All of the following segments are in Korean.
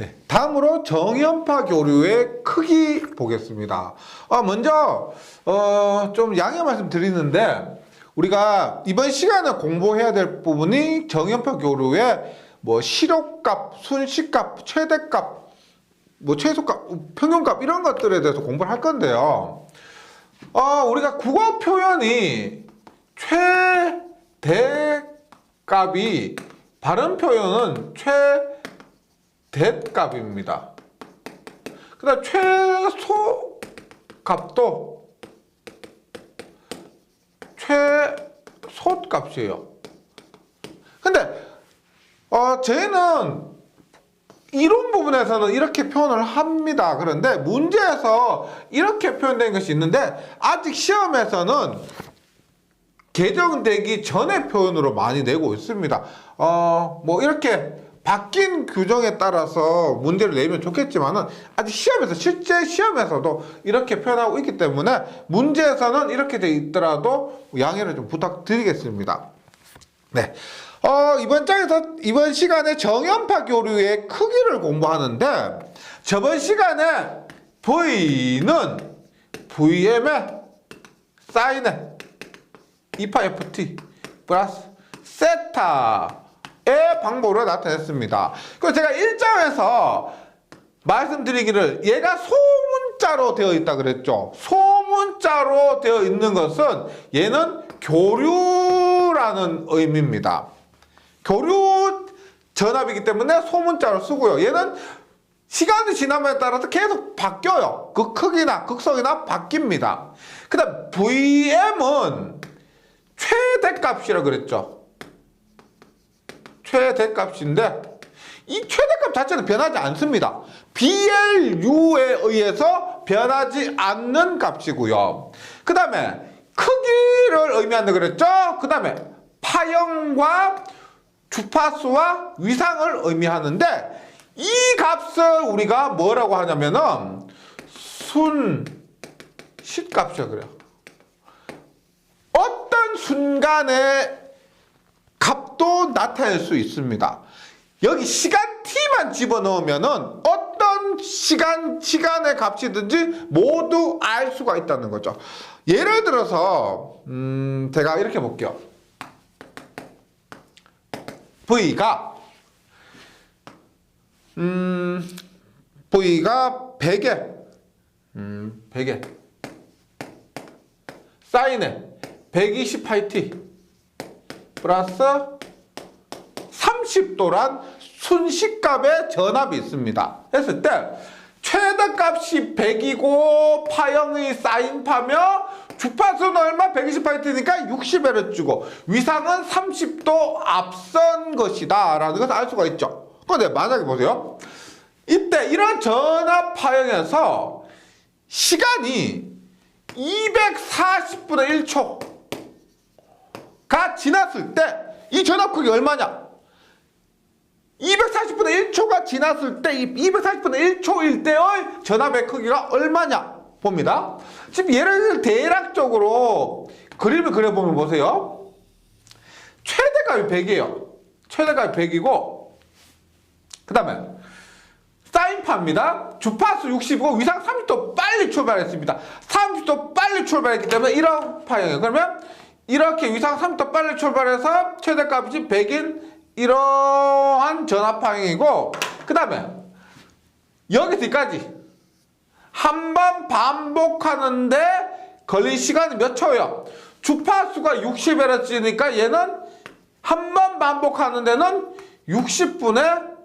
네, 다음으로 정연파 교류의 크기 보겠습니다. 먼저 좀 양해 말씀드리는데 우리가 이번 시간에 공부해야 될 부분이 정연파 교류의 뭐 실효값, 순식값, 최대값, 뭐 최소값, 평균값 이런 것들에 대해서 공부를 할 건데요. 우리가 국어 표현이 최대값이 발음 표현은 최대값입니다. 그 다음 최소값도 최소값이에요. 근데 저희는 이론 부분에서는 이렇게 표현을 합니다. 그런데 문제에서 이렇게 표현된 것이 있는데 아직 시험에서는 개정되기 전의 표현으로 많이 내고 있습니다. 뭐 이렇게 바뀐 규정에 따라서 문제를 내면 좋겠지만은 아직 시험에서 실제 시험에서도 이렇게 표현하고 있기 때문에 문제에서는 이렇게 돼 있더라도 양해를 좀 부탁드리겠습니다. 네. 이번 시간에 정연파 교류의 크기를 공부하는데 저번 시간에 V는 Vm의 사인의 2파 FT 플러스 세타의 방법으로 나타냈습니다. 그리고 제가 1장에서 말씀드리기를 얘가 소문자로 되어 있다 그랬죠. 소문자로 되어 있는 것은 얘는 교류라는 의미입니다. 교류 전압이기 때문에 소문자로 쓰고요. 얘는 시간이 지남에 따라서 계속 바뀌어요. 그 크기나 극성이나 바뀝니다. 그 다음 VM은 최대값이라고 그랬죠. 최대값인데 이 최대값 자체는 변하지 않습니다. BLU에 의해서 변하지 않는 값이고요. 그 다음에 크기를 의미한다 그랬죠. 그 다음에 파형과 주파수와 위상을 의미하는데 이 값을 우리가 뭐라고 하냐면은 순식값이라고 그래요. 어떤 순간에 값도 나타낼 수 있습니다. 여기 시간 t만 집어넣으면은 어떤 시간의 값이든지 모두 알 수가 있다는 거죠. 예를 들어서 제가 이렇게 볼게요. V가 100에 100에 사인에 120πt 플러스 30도란 순식값의 전압이 있습니다. 했을 때 최대값이 100이고 파형이 사인파며 주파수는 얼마? 120πt니까 60Hz고 위상은 30도 앞선 것이다 라는 것을 알 수가 있죠. 그런데 만약에 보세요. 이때 이런 전압 파형에서 시간이 240분의 1초가 지났을 때 이 전압 크기 얼마냐? 240분의 1초가 지났을 때 이 240분의 1초일 때의 전압의 크기가 얼마냐 봅니다. 지금 예를 들어 대략적으로 그림을 그려보면 보세요. 최대값이 100이에요. 최대값이 100이고 그 다음에 사인파입니다. 주파수 60이고 위상 30도 빨리 출발했습니다. 30도 빨리 출발했기 때문에 이런 파형이에요. 그러면 이렇게 위상 30도 빨리 출발해서 최대값이 100인 이러한 전압 파형이고 그 다음에 여기서 여기까지 한 번 반복하는데 걸린 시간이 몇 초예요? 주파수가 60Hz니까 얘는 한 번 반복하는 데는 60분의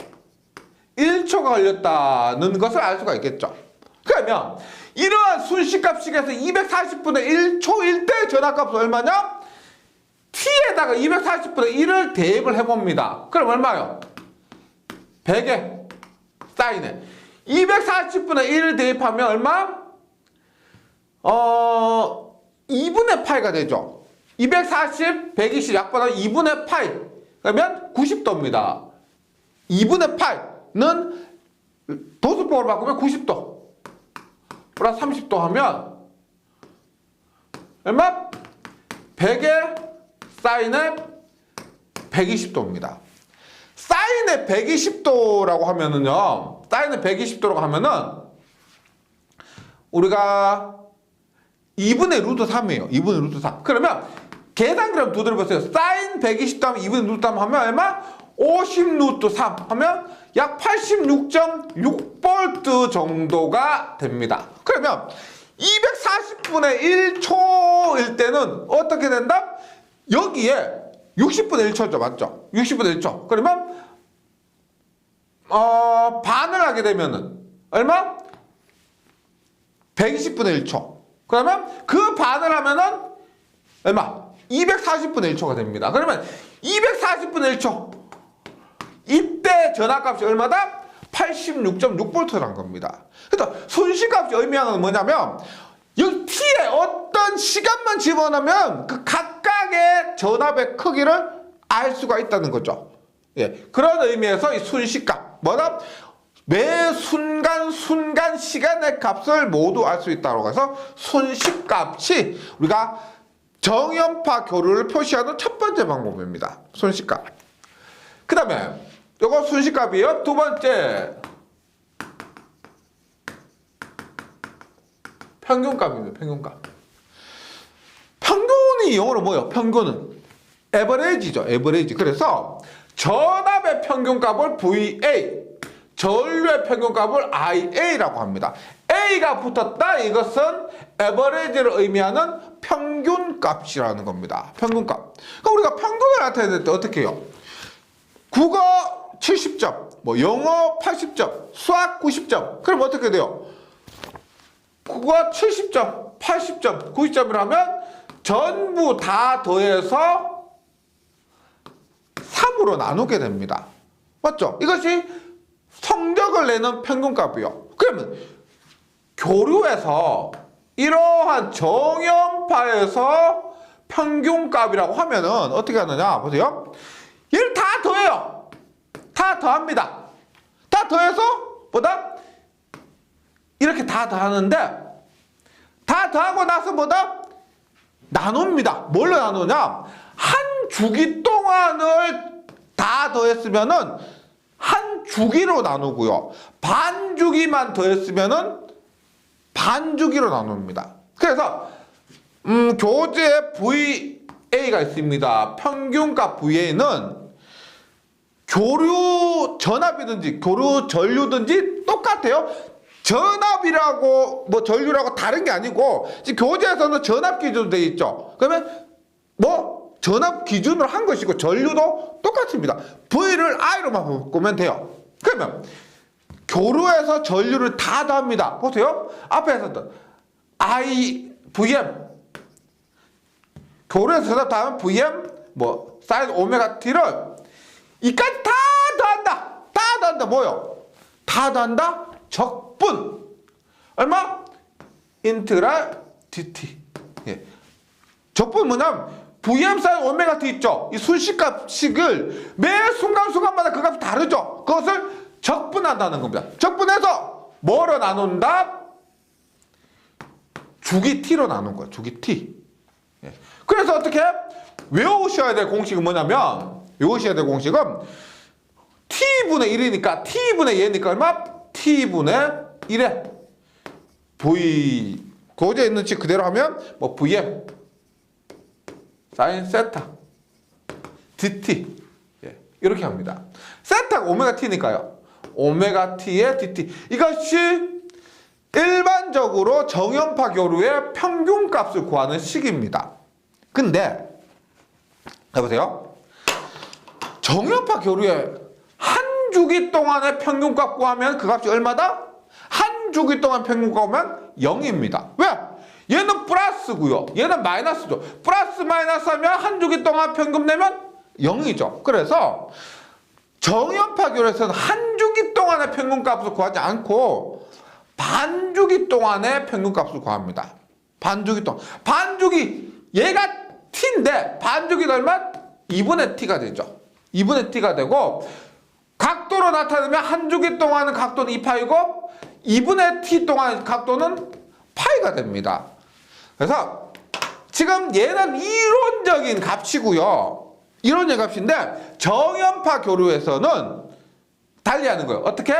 1초가 걸렸다는 것을 알 수가 있겠죠. 그러면 이러한 순식값식에서 240분의 1초일 때 전압값은 얼마냐? t에다가 240분의 1을 대입을 해봅니다. 그럼 얼마요? 100에 사인에 240분의 1을 대입하면 얼마? 2분의 파이가 되죠. 240, 120 약분하면 2분의 파이 그러면 90도입니다. 2분의 파이는 도수법으로 바꾸면 90도 플러스 30도 하면 얼마? 100에 사인에 120도입니다. 사인의 120도라고 하면은요, 사인의 120도라고 하면은 우리가 2분의 루트 3이에요. 2분의 루트 3. 그러면 계산 그럼 두드려 보세요. 사인 120도 하면 2분의 루트 3 하면 얼마? 50 루트 3 하면 약 86.6V 정도가 됩니다. 그러면 240분의 1초일 때는 어떻게 된다? 여기에 60분의 1초죠. 맞죠? 60분의 1초. 그러면 반을 하게 되면은 얼마? 120분의 1초. 그러면 그 반을 하면은 얼마? 240분의 1초가 됩니다. 그러면 240분의 1초. 이때 전압값이 얼마다? 86.6V라는 겁니다. 그래서 순시값이 의미하는 건 뭐냐면 여기 t에 어떤 시간만 집어넣으면 그 각각의 전압의 크기를 알 수가 있다는 거죠. 예, 그런 의미에서 이 순시값 뭐다? 매 순간 시간의 값을 모두 알 수 있다고 해서 순시값이 우리가 정연파 교류를 표시하는 첫 번째 방법입니다. 순시값. 그 다음에 이거 순시값이에요. 두 번째 평균값입니다. 평균값. 평균이 영어로 뭐예요? 평균은 에버리지죠. 에버리지. 그래서 전압의 평균값을 VA, 전류의 평균값을 IA라고 합니다. A가 붙었다. 이것은 에버리지를 의미하는 평균값이라는 겁니다. 평균값. 그럼 우리가 평균을 나타낼 때 어떻게 해요? 국어 70점, 뭐 영어 80점, 수학 90점. 그럼 어떻게 돼요? 국어 70점, 80점, 90점이라면 전부 다 더해서 3으로 나누게 됩니다. 맞죠? 이것이 성적을 내는 평균값이요. 그러면 교류에서 이러한 정연파에서 평균값이라고 하면은 어떻게 하느냐 보세요. 얘를 다 더해요. 다 더합니다. 다 더해서 뭐다? 이렇게 다 더하는데 다 더하고 나서 뭐다? 나눕니다. 뭘로 나누냐? 한 주기 동안을 다 더했으면은 한 주기로 나누고요. 반 주기만 더했으면은 반 주기로 나눕니다. 그래서 교재에 VA가 있습니다. 평균값 VA는 교류 전압이든지 교류 전류든지 똑같아요. 전압이라고 뭐 전류라고 다른 게 아니고 지금 교재에서는 전압 기준으로 되어 있죠. 그러면 뭐 전압 기준으로 한 것이고 전류도 똑같습니다. V를 I로만 바꾸면 돼요. 그러면 교류에서 전류를 다 더합니다. 보세요. 앞에서도 I, VM 교류에서 전압 더하면 VM 뭐 사인 오메가 T를 이까지 다 더한다. 다 더한다. 뭐요? 다 더한다. 적분 얼마? 인트랄 dt. 예. 적분 뭐냐면 VM 사인 오메가 t 있죠. 이 순시값식을 매 순간마다 그 값이 다르죠. 그것을 적분한다는 겁니다. 적분해서 뭐로 나눈다? 주기 t로 나눈 거예요. 주기 t. 예. 그래서 어떻게 외우셔야 될 공식은 뭐냐면 외우셔야 될 공식은 t분의 1이니까 t분의 얘니까 얼마? t분의 1에 v 교재에 있는 식 그대로 하면 뭐 vm 사인 세타 dt 예, 이렇게 합니다. 세타가 오메가 t니까요. 오메가 t의 dt 이것이 일반적으로 정연파 교류의 평균값을 구하는 식입니다. 근데 해보세요. 정연파 교류의 한 주기 동안의 평균값 구하면 그 값이 얼마다? 한 주기 동안 평균값 구하면 0입니다. 왜? 얘는 플러스고요. 얘는 마이너스죠. 플러스 마이너스 하면 한 주기 동안 평균 내면 0이죠. 그래서 정연파 교류에서는 한 주기 동안의 평균값을 구하지 않고 반주기 동안의 평균값을 구합니다. 반주기 동안. 반주기 얘가 t인데 반주기가 얼마? 2분의 t가 되죠. 2분의 t가 되고 각도로 나타내면 한 주기 동안은 각도는 2파이고 2분의 t 동안 각도는 파이가 됩니다. 그래서 지금 얘는 이론적인 값이고요. 이런 값인데 정연파 교류에서는 달리하는 거예요. 어떻게?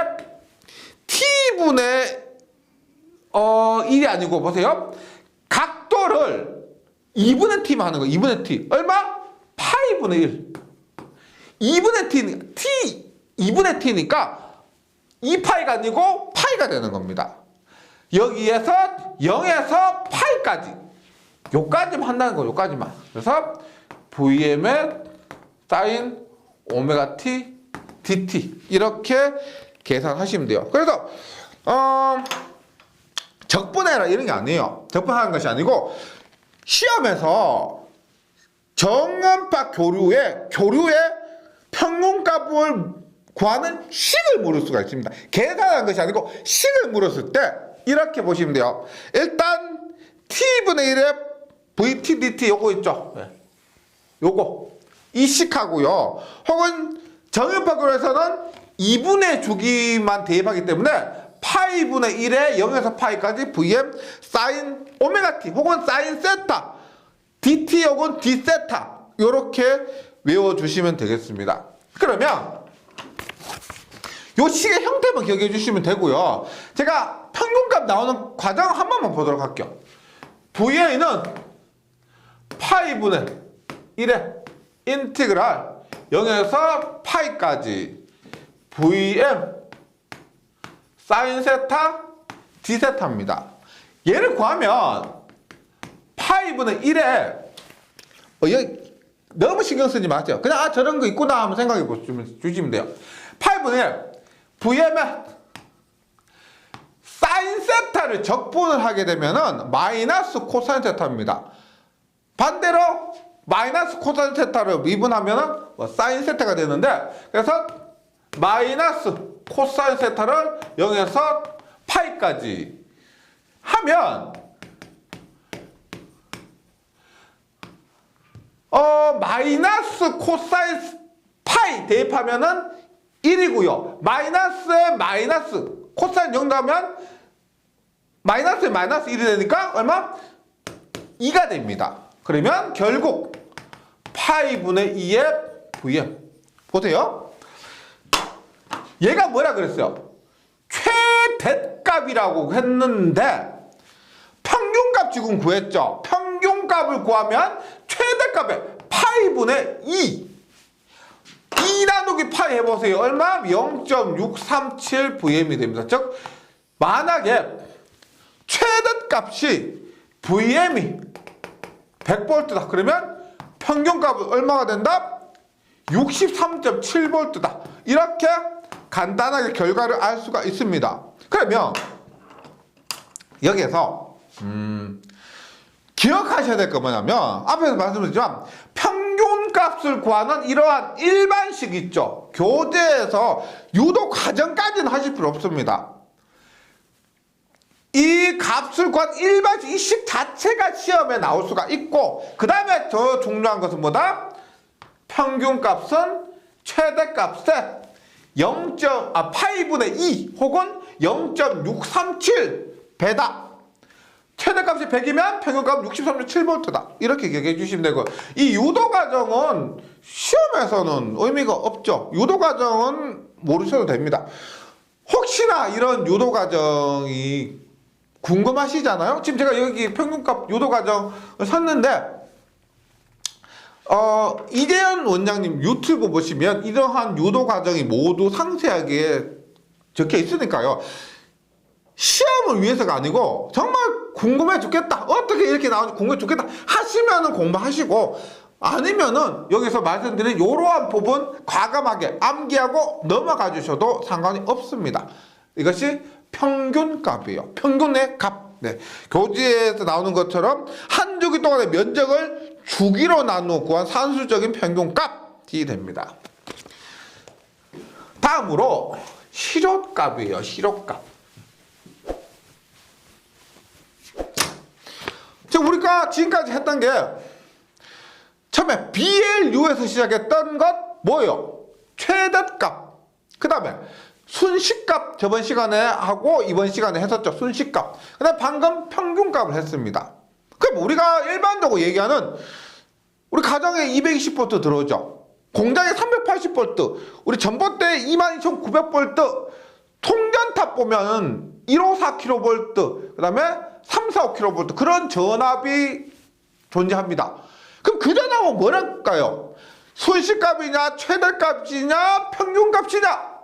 t분의 1이 아니고 보세요. 각도를 2분의 t만 하는 거예요. 2분의 t. 얼마? 파이분의 1. 2분의 t니까 2파이가 아니고 파이가 되는 겁니다. 여기에서 0에서 파이까지 요까지만 한다는 거예요. 요까지만. 그래서 Vm의 사인 오메가 t dt 이렇게 계산하시면 돼요. 그래서 적분해라 이런 게 아니에요. 적분하는 것이 아니고 시험에서 정연파 교류의 평균값을 구하는 식을 물을 수가 있습니다. 계산하는 것이 아니고 식을 물었을 때 이렇게 보시면 돼요. 일단 t분의 1의 vt dt 요거 있죠. 요거 이 식하고요. 혹은 정연파 교류에서는 2분의 주기만 대입하기 때문에 파이분의 1에 0에서 파이까지 vm 사인 오메가 t 혹은 사인 세타 dt 혹은 d 세타 요렇게 외워주시면 되겠습니다. 그러면 요 식의 형태만 기억해 주시면 되고요. 제가 평균값 나오는 과정 한 번만 보도록 할게요. VA는 파이분의 1의 인티그랄 0에서 파이까지 VM 사인 세타 d 세타입니다. 얘를 구하면 파이분의 1에 너무 신경 쓰지 마세요. 그냥 저런 거 있구나 하면 생각해 주시면 돼요. 파이분의 1 VM의 사인 세타를 적분을 하게 되면은 마이너스 코사인 세타입니다. 반대로 마이너스 코사인 세타를 미분하면은 사인 세타가 되는데, 그래서 마이너스 코사인 세타를 0에서 파이까지 하면 마이너스 코사인 파이 대입하면은 1이고요. 마이너스에 마이너스 코사인 0 나오면 마이너스에 마이너스 1이 되니까 얼마? 2가 됩니다. 그러면 결국 파이분의 2의 VM 보세요. 얘가 뭐라 그랬어요? 최대값이라고 했는데 평균값 지금 구했죠. 평균값을 구하면 최대값의 파이분의 2 나누기 파이 해보세요. 얼마? 0.637VM이 됩니다. 즉 만약에 최대값이 VM이 100V다. 그러면 평균값은 얼마가 된다? 63.7V다. 이렇게 간단하게 결과를 알 수가 있습니다. 그러면 여기에서 기억하셔야 될 거 뭐냐면 앞에서 말씀드렸지만 평균값을 구하는 이러한 일반식 있죠. 교재에서 유도 과정까지는 하실 필요 없습니다. 이 값을 구한 일반식 이 식 자체가 시험에 나올 수가 있고, 그 다음에 더 중요한 것은 뭐다? 평균값은 최대값의 파이분의 2 혹은 0.637배다. 최대값이 100이면 평균값은 63.7V다. 이렇게 기억해 주시면 되고, 이 유도 과정은 시험에서는 의미가 없죠. 유도 과정은 모르셔도 됩니다. 혹시나 이런 유도 과정이 궁금하시잖아요. 지금 제가 여기 평균값 유도 과정을 썼는데 이재현 원장님 유튜브 보시면 이러한 유도 과정이 모두 상세하게 적혀 있으니까요. 시험을 위해서가 아니고 정말 궁금해 죽겠다, 어떻게 이렇게 나오는지 궁금해 죽겠다 하시면은 공부하시고, 아니면은 여기서 말씀드린 이러한 부분 과감하게 암기하고 넘어가 주셔도 상관이 없습니다. 이것이 평균값이에요. 평균의 값. 네. 교재에서 나오는 것처럼 한 주기 동안의 면적을 주기로 나누어 구한 산술적인 평균값이 됩니다. 다음으로 실효값이에요. 실효값. 지금 우리가 지금까지 했던 게 처음에 BLU에서 시작했던 것 뭐예요? 최대값. 그 다음에 순식값 저번 시간에 하고 이번 시간에 했었죠. 순식값. 그 다음에 방금 평균값을 했습니다. 그럼 우리가 일반적으로 얘기하는 우리 가정에 220V 들어오죠. 공장에 380V, 우리 전봇대에 22,900V, 통전탑 보면 154kV, 그 다음에 345kV 그런 전압이 존재합니다. 그럼 그 전압은 뭐랄까요? 순시값이냐, 최대값이냐, 평균값이냐?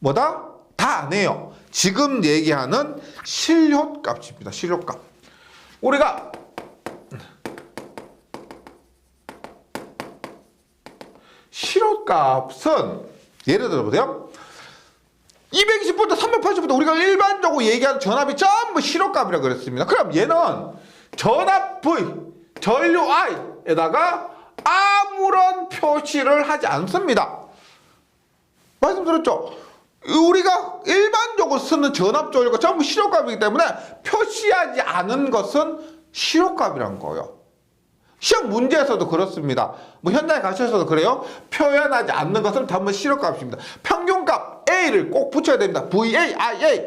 뭐다? 다 안 해요. 지금 얘기하는 실효값입니다. 실효값. 우리가 실효값은 예를 들어보세요. 220V, 380V 우리가 일반적으로 얘기하는 전압이 전부 실효값이라고 그랬습니다. 그럼 얘는 전압 V, 전류 I에다가 아무런 표시를 하지 않습니다. 말씀드렸죠? 우리가 일반적으로 쓰는 전압 전류가 전부 실효값이기 때문에 표시하지 않은 것은 실효값이란 거예요. 시험 문제에서도 그렇습니다. 뭐 현장에 가셔서도 그래요. 표현하지 않는 것은 전부 실효값입니다. 평균값 A를 꼭 붙여야 됩니다. VA, IA.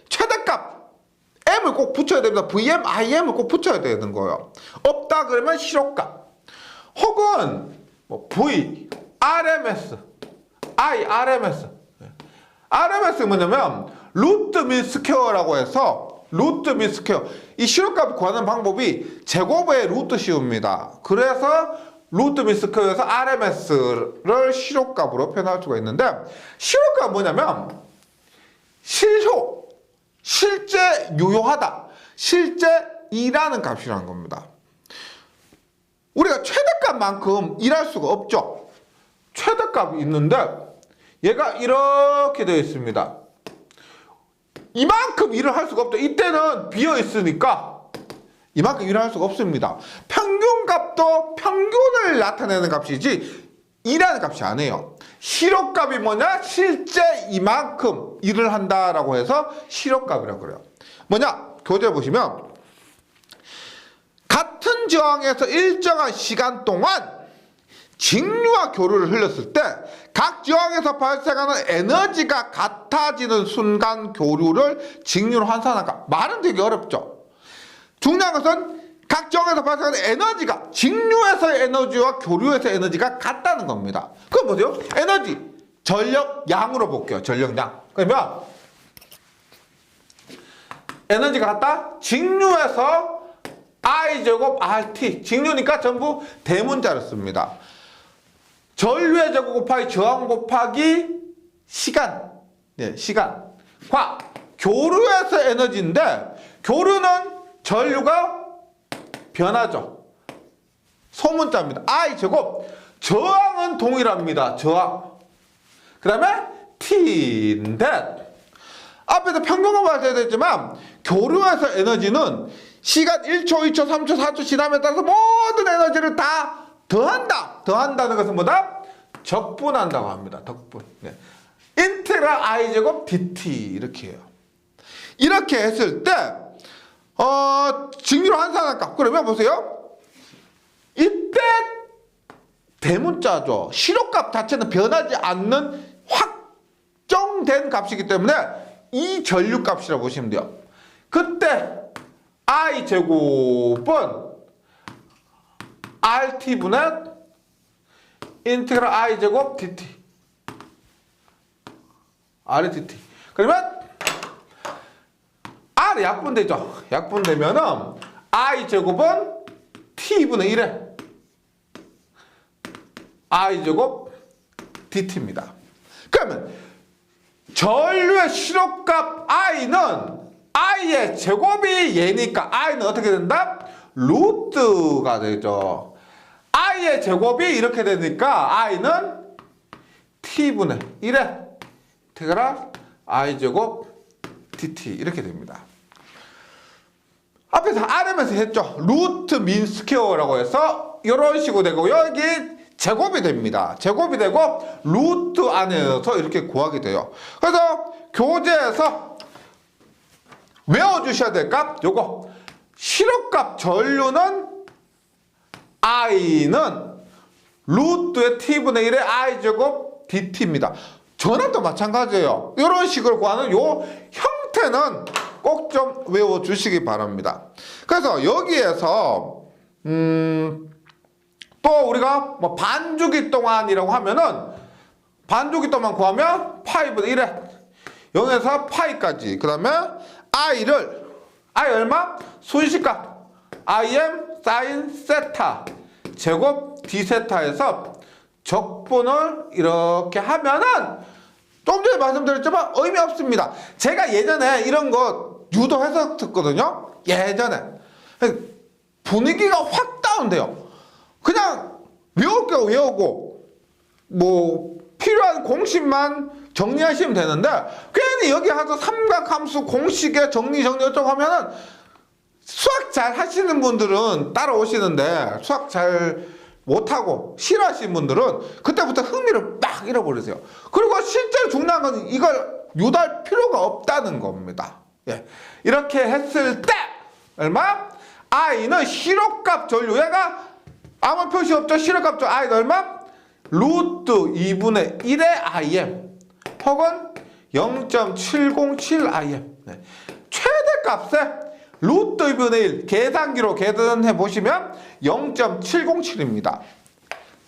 최대값 M을 꼭 붙여야 됩니다. VM, IM을 꼭 붙여야 되는 거예요. 없다 그러면 실효값. 혹은 뭐 V, RMS, I, RMS. RMS 뭐냐면 루트 민 스퀘어라고 해서 루트 민 스퀘어. 이 실효값 구하는 방법이 제곱의 루트 씌웁니다. 그래서 루트 민 스퀘어에서 RMS를 실효값으로 표현할 수가 있는데, 실효값은 뭐냐면 실효, 실제 유효하다, 실제 일하는 값이라는 겁니다. 우리가 최대값만큼 일할 수가 없죠. 최대값이 있는데 얘가 이렇게 되어 있습니다. 이만큼 일을 할 수가 없죠. 이때는 비어 있으니까 이만큼 일을 할 수가 없습니다. 평균값도 평균을 나타내는 값이지 일하는 값이 아니에요. 실효값이 뭐냐? 실제 이만큼 일을 한다라고 해서 실효값이라고 그래요. 뭐냐? 교재 보시면 같은 저항에서 일정한 시간 동안 직류와 교류를 흘렸을 때 각 저항에서 발생하는 에너지가 같아지는 순간 교류를 직류로 환산할까? 말은 되게 어렵죠. 중요한 것은 각 저항에서 발생하는 에너지가 직류에서의 에너지와 교류에서의 에너지가 같다는 겁니다. 그럼 뭐죠? 에너지, 전력량으로 볼게요. 전력량. 그러면 에너지가 같다? 직류에서 I제곱 RT. 직류니까 전부 대문자를 씁니다. 전류의 제곱 곱하기 저항 곱하기 시간. 네, 시간. 과 교류에서 에너지인데 교류는 전류가 변하죠. 소문자입니다. I 제곱. 저항은 동일합니다. 저항. 그 다음에 T인데 앞에서 평균값 발생이 됐지만 교류에서 에너지는 시간 1초, 2초, 3초, 4초 지남에 따라서 모든 에너지를 다 더한다. 더한다는 것은 뭐다? 적분한다고 합니다. 덕분. 네. 인테그랄 I제곱 DT 이렇게 해요. 이렇게 했을 때 직류로 환산한 값. 그러면 보세요. 이때 대문자죠. 실효값 자체는 변하지 않는 확정된 값이기 때문에 이 전류값이라고 보시면 돼요. 그때 I제곱은 RT분의 인테그랄 I제곱 DT. RDT. 그러면 R이 약분되죠. 약분되면은 I제곱은 T분의 1에 I제곱 DT입니다. 그러면 전류의 실효값 I는 I의 제곱이 얘니까 I는 어떻게 된다? 루트가 되죠. I의 제곱이 이렇게 되니까 I는 T분의 1에 인테그랄 I제곱 DT 이렇게 됩니다. 앞에서 RM에서 했죠. 루트 민 스퀘어라고 해서 이런 식으로 되고 여기 제곱이 됩니다. 제곱이 되고 루트 안에서 이렇게 구하게 돼요. 그래서 교재에서 외워주셔야 될 값 요거 실효값 전류는 I는 루트의 T분의 1의 I제곱 DT입니다. 전압도 마찬가지예요. 이런 식으로 구하는 요 형태는 꼭 좀 외워주시기 바랍니다. 그래서 여기에서 또 우리가 뭐 반주기 동안이라고 하면은 반주기 동안 구하면 파이분의 1에 0에서 파이까지. 그 다음에 I 얼마? 순식값 im sin 세타 제곱 d 세타에서 적분을 이렇게 하면은 좀 전에 말씀드렸지만 의미 없습니다. 제가 예전에 이런 거 유도했었거든요. 예전에 분위기가 확 다운돼요. 그냥 외울 거 외우고 뭐 필요한 공식만 정리하시면 되는데 괜히 여기 와서 삼각함수 공식에 정리 어쩌고 하면은 수학 잘 하시는 분들은 따라오시는데 수학 잘 못하고 싫어하시는 분들은 그때부터 흥미를 막 잃어버리세요. 그리고 실제로 중요한 건 이걸 유도할 필요가 없다는 겁니다. 예. 이렇게 했을 때 얼마? i는 실호값 전류. 얘가 아무 표시 없죠. 실호값 전류. i는 얼마? 루트 2분의 1의 im 혹은 0.707im. 네. 최대값에 루트 2분의 1 계산기로 계산해 보시면 0.707입니다.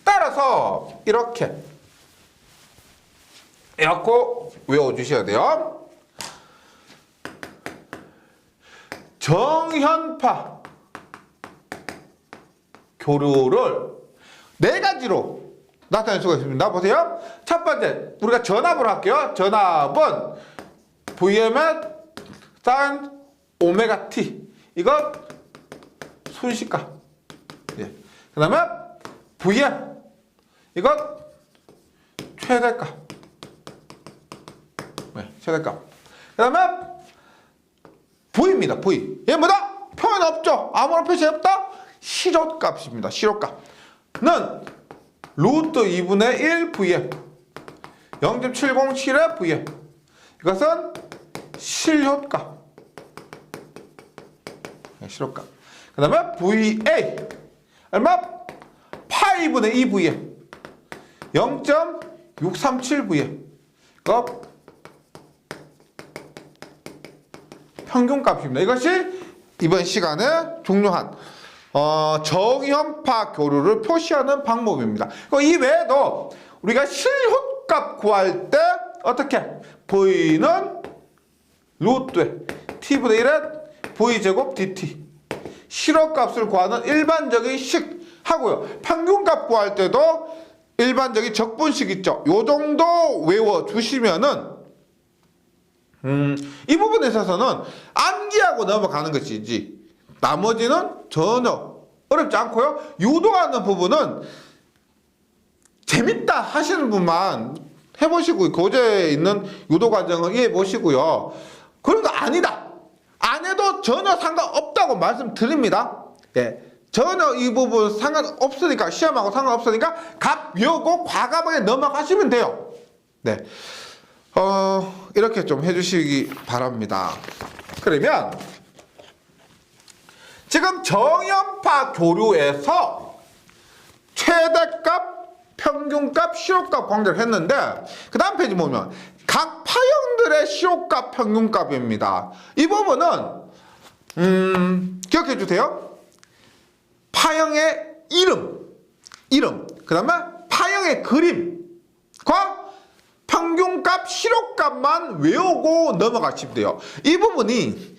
따라서 이렇게 외워주셔야 돼요. 정현파 교류를 네 가지로 나타낼 수가 있습니다. 보세요. 첫 번째, 우리가 전압을 할게요. 전압은 Vm의 sin 오메가 t. 이거 순식값. 예. 그 다음에 Vm. 이건 최대값. 네, 최대값. 그 다음에 V입니다. V. 얘 뭐다? 표현 없죠? 아무런 표시 없다? 실호값입니다. 실호값는 루트 2분의 1 Vm 0.707의 Vm. 이것은 실효값. 실효값. 그 다음에 VA 얼마? 파이분의 2 Vm 0.637 Vm. 이거 평균값입니다. 이것이 이번 시간에 중요한 정현파 교류를 표시하는 방법입니다. 이 외에도 우리가 실효값 구할 때 어떻게? V는 루트에 t분의 1에 V제곱 dt. 실효값을 구하는 일반적인 식 하고요. 평균값 구할 때도 일반적인 적분식 있죠. 요 정도 외워주시면은 이 부분에 있어서는 암기하고 넘어가는 것이지 나머지는 전혀 어렵지 않고요. 유도하는 부분은 재밌다 하시는 분만 해보시고 교재에 있는 유도 과정을 이해해 보시고요. 그런 거 아니다 안 해도 전혀 상관없다고 말씀드립니다. 예, 전혀 이 부분 상관없으니까 시험하고 상관없으니까 값 외우고 과감하게 넘어가시면 돼요. 네, 이렇게 좀 해주시기 바랍니다. 그러면 지금 정현파 교류에서 최대값, 평균값, 실효값 관계를 했는데 그 다음 페이지 보면 각 파형들의 실효값, 평균값입니다. 이 부분은 기억해 주세요. 파형의 이름, 그 다음에 파형의 그림과 평균값, 실효값만 외우고 넘어가시면 돼요. 이 부분이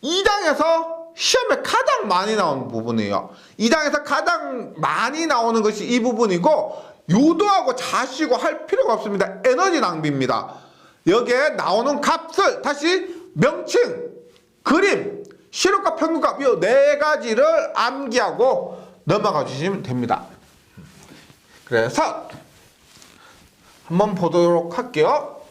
2장에서 시험에 가장 많이 나오는 부분이에요. 2장에서 가장 많이 나오는 것이 이 부분이고 유도하고 자시고 할 필요가 없습니다. 에너지 낭비입니다. 여기에 나오는 값을 다시 명칭, 그림, 실효값, 평균값 이 네 가지를 암기하고 넘어가 주시면 됩니다. 그래서 한번 보도록 할게요.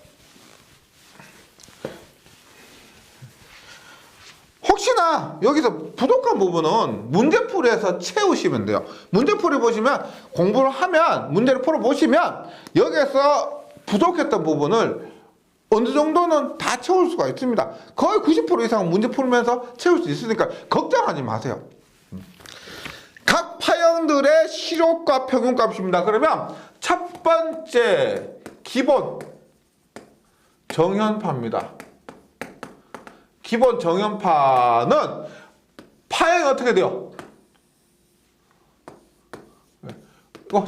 혹시나 여기서 부족한 부분은 문제풀이에서 채우시면 돼요. 문제풀이 보시면 공부를 하면 문제를 풀어보시면 여기에서 부족했던 부분을 어느 정도는 다 채울 수가 있습니다. 거의 90% 이상은 문제 풀면서 채울 수 있으니까 걱정하지 마세요. 각 파형들의 실효값, 평균값입니다. 그러면 첫 번째 기본 정현파입니다. 기본 정현파는 파형이 어떻게 돼요?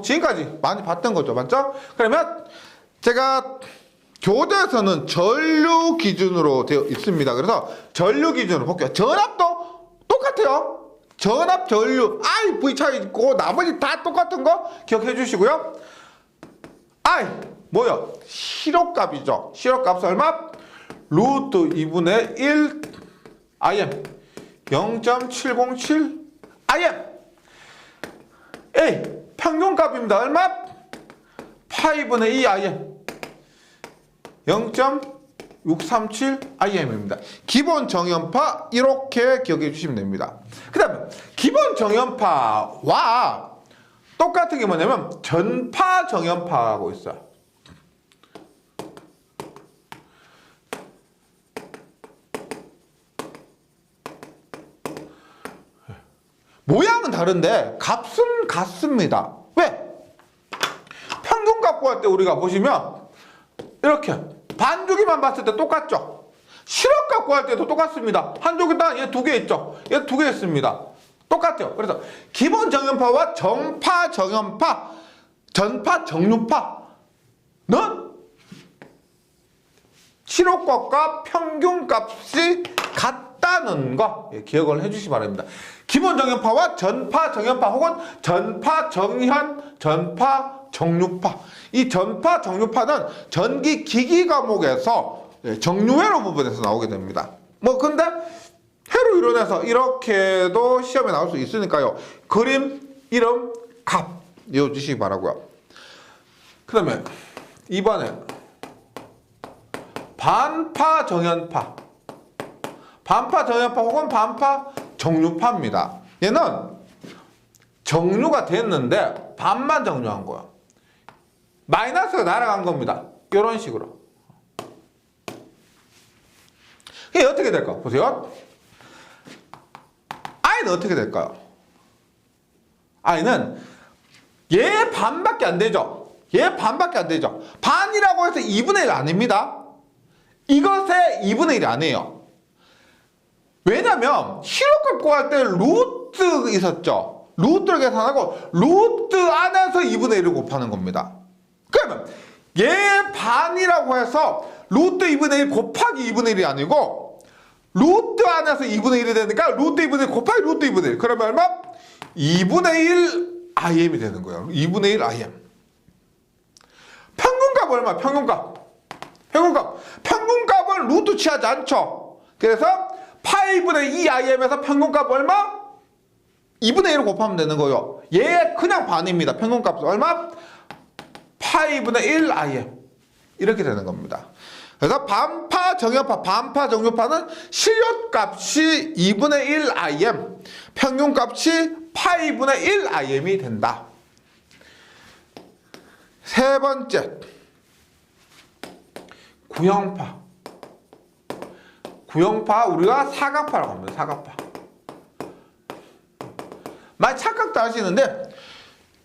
지금까지 많이 봤던 거죠. 맞죠? 그러면 제가 교재에서는 전류 기준으로 되어 있습니다. 그래서 전류 기준으로 볼게요. 전압도 똑같아요. 전압, 전류, I, V 차이 있고 나머지 다 똑같은 거 기억해 주시고요. I 뭐요? 시력값이죠. 시력값은 얼마? 루트 2분의 1 IM 0.707 IM. A 평균값입니다. 얼마? 파이분의 2 IM 0.637 IM입니다. 기본 정연파 이렇게 기억해 주시면 됩니다. 그 다음에 기본 정연파와 똑같은 게 뭐냐면 전파 정연파하고 있어요. 모양은 다른데 값은 같습니다. 왜? 평균값 구할 때 우리가 보시면 이렇게 반주기만 봤을 때 똑같죠? 실업값 구할 때도 똑같습니다. 한쪽에다 얘 두 개 있죠? 얘 두 개 있습니다. 똑같아요. 그래서 기본 정연파와 정파 정연파, 전파 정류파는 실업값과 평균값이 같다는 거 기억을 해주시기 바랍니다. 기본 정연파와 전파 정연파 혹은 전파 정현, 전파 정류파. 이 전파 정류파는 전기 기기 과목에서 정류회로 부분에서 나오게 됩니다. 근데 회로 이론에서 이렇게도 시험에 나올 수 있으니까요. 그림, 이름, 값 외워주시기 바라고요. 그 다음에 2번에 반파 정연파. 반파 정연파 혹은 반파 정류파입니다. 얘는 정류가 됐는데 반만 정류한 거야. 마이너스가 날아간 겁니다. 이런 식으로. 이게 어떻게 될까? 보세요. I는 어떻게 될까요? I는 얘 반밖에 안 되죠. 얘 반밖에 안 되죠. 반이라고 해서 2분의 1 아닙니다. 이것의 2분의 1이 아니에요. 왜냐면 실업값 구할 때 루트 있었죠. 루트를 계산하고 루트 안에서 2분의 1을 곱하는 겁니다. 그러면 얘 반이라고 해서 루트 2분의 1 곱하기 2분의 1이 아니고 루트 안에서 2분의 1이 되니까 루트 2분의 1 곱하기 루트 2분의 1. 그러면 얼마? 2분의 1 IM이 되는 거예요. 2분의 1 IM. 평균값 얼마? 평균값. 평균값은 루트 취하지 않죠. 그래서 파이분의 2 IM에서 평균값 얼마? 2분의 1을 곱하면 되는 거예요. 얘 그냥 반입니다. 평균값은 얼마? 파이분의 1 IM. 이렇게 되는 겁니다. 그래서 반파 정연파, 반파 정류파는 실력값이 2분의 1 IM, 평균값이 파이분의 1 IM이 된다. 세 번째, 구형파. 구형파 우리가 사각파라고 합니다. 사각파. 많이 착각도 하시는데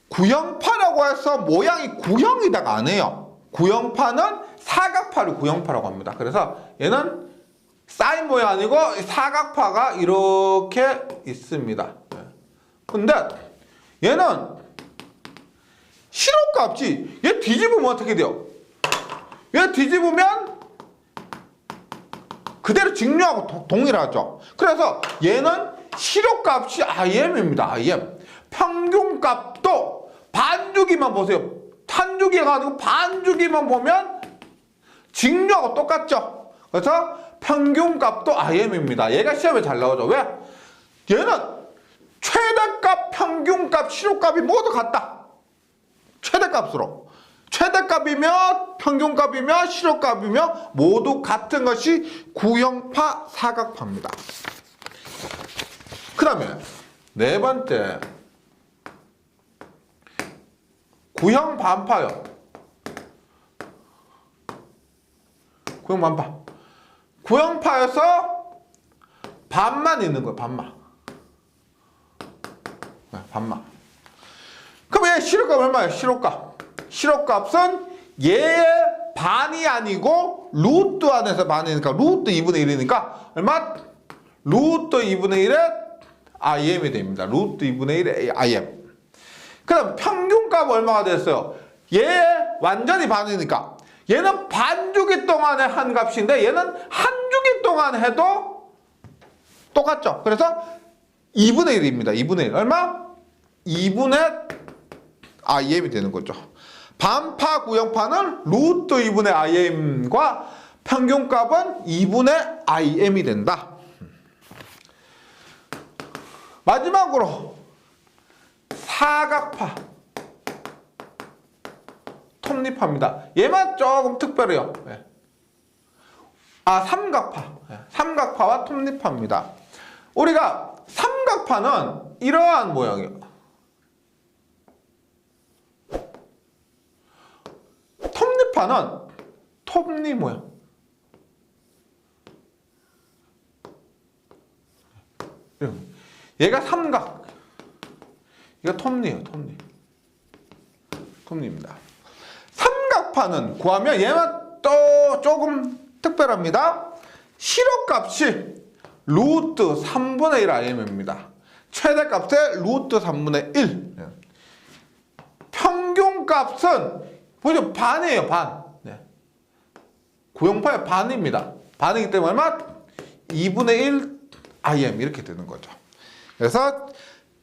구형파라고 해서 모양이 구형이다가 아니에요. 구형파는 사각파를 구형파라고 합니다. 그래서 얘는 사인 모양 아니고 사각파가 이렇게 있습니다. 근데 얘는 실업값이 얘 뒤집으면 어떻게 돼요? 얘 뒤집으면 그대로 직류하고 동일하죠. 그래서 얘는 실업값이 IM입니다. IM. 평균값도 반주기만 보세요. 탄주기가 아니고 반주기만 보면 직류하고 똑같죠. 그래서 평균값도 IM입니다. 얘가 시험에 잘 나오죠. 왜? 얘는 최대값, 평균값, 실업값이 모두 같다. 최대값으로. 최대값이며 평균값이며 실업값이며 모두 같은 것이 구형파 사각파입니다. 그 다음에 네 번째, 구형 반파요. 구형 반파. 구형파에서 반만 있는 거예요. 반만. 네, 반만. 그럼 얘 실업값 얼마예요? 실업값. 실업값은 얘의 반이 아니고 루트 안에서 반이니까 루트 2분의 1이니까 얼마? 루트 2분의 1의 IM이 됩니다. 루트 2분의 1의 IM. 그 다음 평균값 얼마가 됐어요? 얘 완전히 반이니까 얘는 반주기 동안에 한 값인데 얘는 한 주기 동안 해도 똑같죠. 그래서 2분의 1입니다. 2분의 1 얼마? 2분의 IM이 되는 거죠. 반파 구형파는 루트 2분의 IM과 평균값은 2분의 IM이 된다. 마지막으로 사각파 톱니파입니다. 얘만 조금 특별해요. 삼각파. 삼각파와 톱니파입니다. 우리가 삼각파는 이러한 모양이에요. 톱니파는 톱니 모양. 얘가 삼각. 얘가 톱니예요. 톱니. 톱니입니다. 삼각파는 구하면 얘만 또 조금 특별합니다. 실효값이 루트 3분의 1 IM입니다. 최대값의 루트 3분의 1. 평균값은 보시면 반이에요. 반. 구형파의 반입니다. 반이기 때문에 얼마? 2분의 1 IM 이렇게 되는 거죠. 그래서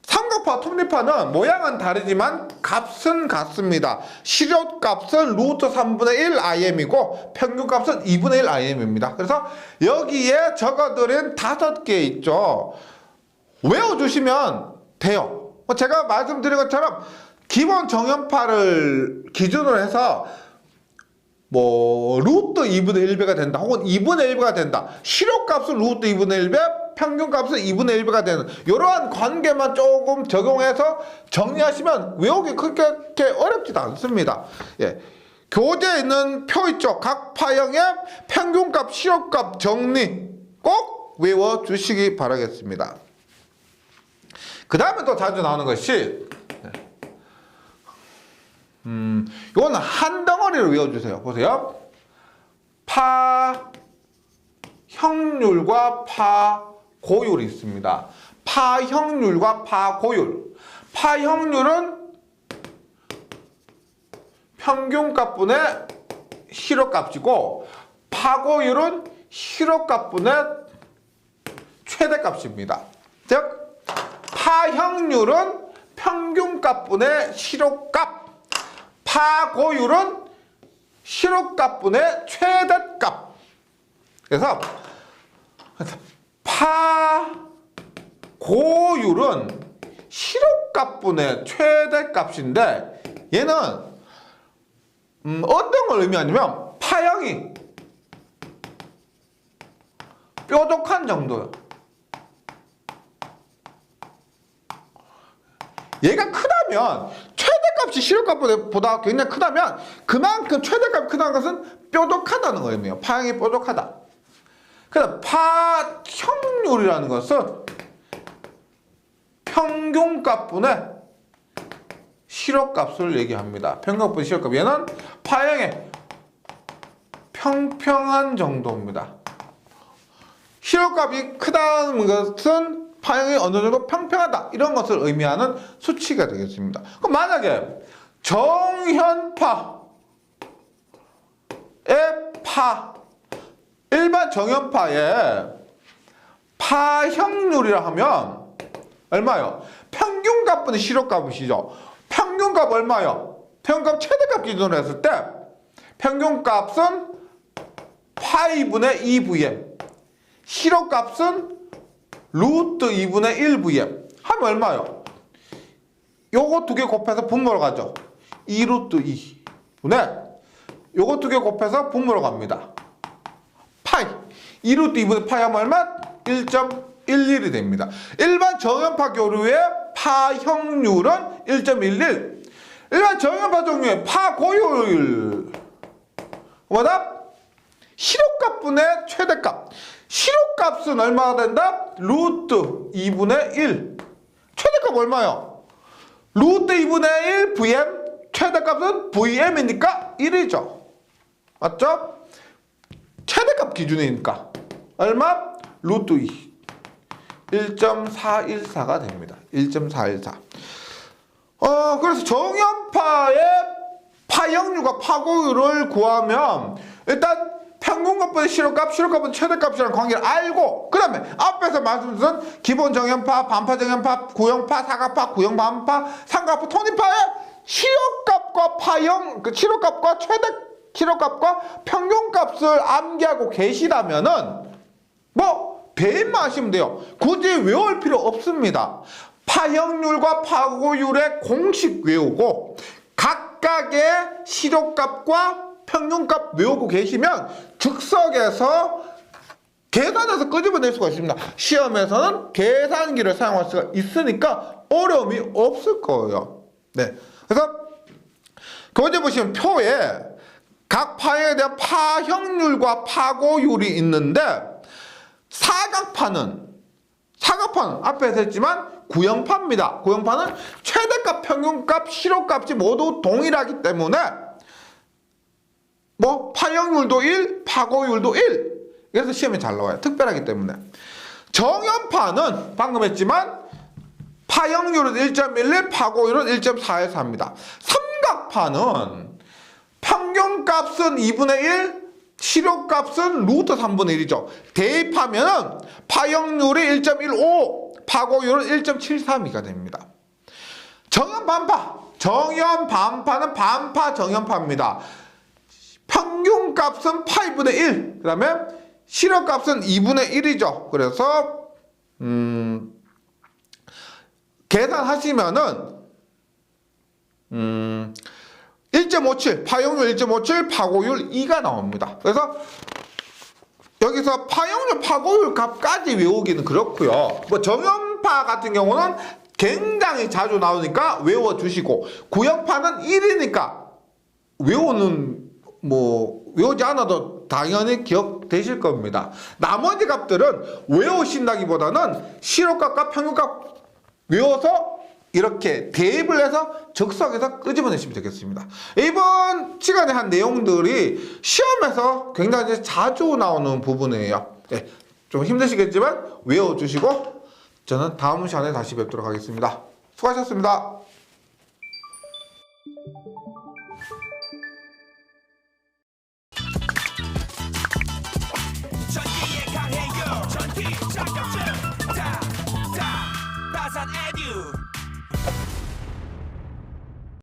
삼각파, 톱니파는 모양은 다르지만 값은 같습니다. 실효값은 루트 3분의 1 IM이고 평균값은 2분의 1 IM입니다. 그래서 여기에 적어드린 5개 있죠. 외워주시면 돼요. 제가 말씀드린 것처럼 기본 정연파를 기준으로 해서 루트 2분의 1배가 된다 혹은 2분의 1배가 된다. 실효값은 루트 2분의 1배, 평균값은 2분의 1배가 되는 이러한 관계만 조금 적용해서 정리하시면 외우기 그렇게 어렵지도 않습니다. 교재에 있는 표 있죠. 각 파형의 평균값, 실효값 정리 꼭 외워주시기 바라겠습니다. 그 다음에 또 자주 나오는 것이 이거는 한 덩어리로 외워주세요. 보세요. 파형률과 파고율이 있습니다. 파형률과 파고율. 파형률은 평균값분의 실효값이고 파고율은 실효값분의 최대값입니다. 즉 파형률은 평균값분의 실효값, 파고율은 실효값분의 최대값. 그래서 파고율은 실효값분의 최대값인데 얘는 어떤 걸 의미하냐면 파형이 뾰족한 정도예요. 얘가 크다면 최대값이 실효값보다 굉장히 크다면 그만큼 최대값이 크다는 것은 뾰족하다는 의미예요. 파형이 뾰족하다. 그래서 파형률이라는 것은 평균값분의 실효값을 얘기합니다. 평균값분의 실효값. 얘는 파형의 평평한 정도입니다. 실효값이 크다는 것은 파형이 어느 정도 평평하다 이런 것을 의미하는 수치가 되겠습니다. 그럼 만약에 정현파의 일반 정현파의 파형률이라 하면 얼마요? 평균값분의 실효값이죠. 평균값 얼마요? 평균값 최대값 기준으로 했을 때 평균값은 파이분의 2VM, 실효값은 루트 2분의 1VM 하면 얼마요? 요거 두 개 곱해서 분모로 가죠. 2루트 2분의 요거 두 개 곱해서 분모로 갑니다. 파이 2루트 2분의 파이 하면 얼마? 1.11이 됩니다. 일반 정연파 교류의 파형률은 1.11. 일반 정연파 종류의 파고율 뭐다? 실효값분의 최대값. 실효값은 얼마가 된다? 루트 2분의 1. 최대값 얼마요? 루트 2분의 1 VM. 최대값은 VM이니까 1이죠. 맞죠? 최대값 기준이니까 얼마? 루트 2. 1.414가 됩니다. 1.414. 그래서 정연파의 파형률과 파고율을 구하면 일단 평균값보다 실효값, 실효값보다 최대값이라는 관계를 알고, 그 다음에 앞에서 말씀드린 기본 정연파, 반파 정연파, 구형파, 사각파, 구형 반파, 삼각파, 토니파의 실효값과 실효값과 최대 실효값과 평균값을 암기하고 계시다면은 배임만 하시면 돼요. 굳이 외울 필요 없습니다. 파형률과 파고율의 공식 외우고 각각의 실효값과 평균값 외우고 계시면 즉석에서 계산해서 끄집어낼 수가 있습니다. 시험에서는 계산기를 사용할 수가 있으니까 어려움이 없을 거예요. 네. 그래서 그 번째 보시면 표에 각 파에 대한 파형률과 파고율이 있는데 사각파는 앞에서 했지만 구형파입니다. 구형파는 최대값, 평균값, 실효값이 모두 동일하기 때문에 파형률도 1, 파고율도 1. 그래서 시험에 잘 나와요. 특별하기 때문에. 정연파는 방금 했지만 파형률은 1.11, 파고율은 1.414입니다. 삼각파는 평균값은 2분의 1, 실효값은 루트 3분의 1이죠. 대입하면은 파형률이 1.15, 파고율은 1.73이가 됩니다. 정연반파는 반파 정연파입니다. 평균값은 파이분의 1, 그 다음에 실효값은 2분의 1이죠. 그래서 계산하시면은 1.57, 파형률 1.57, 파고율 2가 나옵니다. 그래서 여기서 파형률, 파고율 값까지 외우기는 그렇고요. 정연파 같은 경우는 굉장히 자주 나오니까 외워주시고, 구형파는 1이니까 외우지 않아도 당연히 기억되실 겁니다. 나머지 값들은 외우신다기보다는 실효값과 평균값 외워서 이렇게 대입을 해서 즉석에서 끄집어내시면 되겠습니다. 이번 시간에 한 내용들이 시험에서 굉장히 자주 나오는 부분이에요. 네, 좀 힘드시겠지만 외워주시고 저는 다음 시간에 다시 뵙도록 하겠습니다. 수고하셨습니다. 전기에 강해요. 전기 장갑증 다 파산 에듀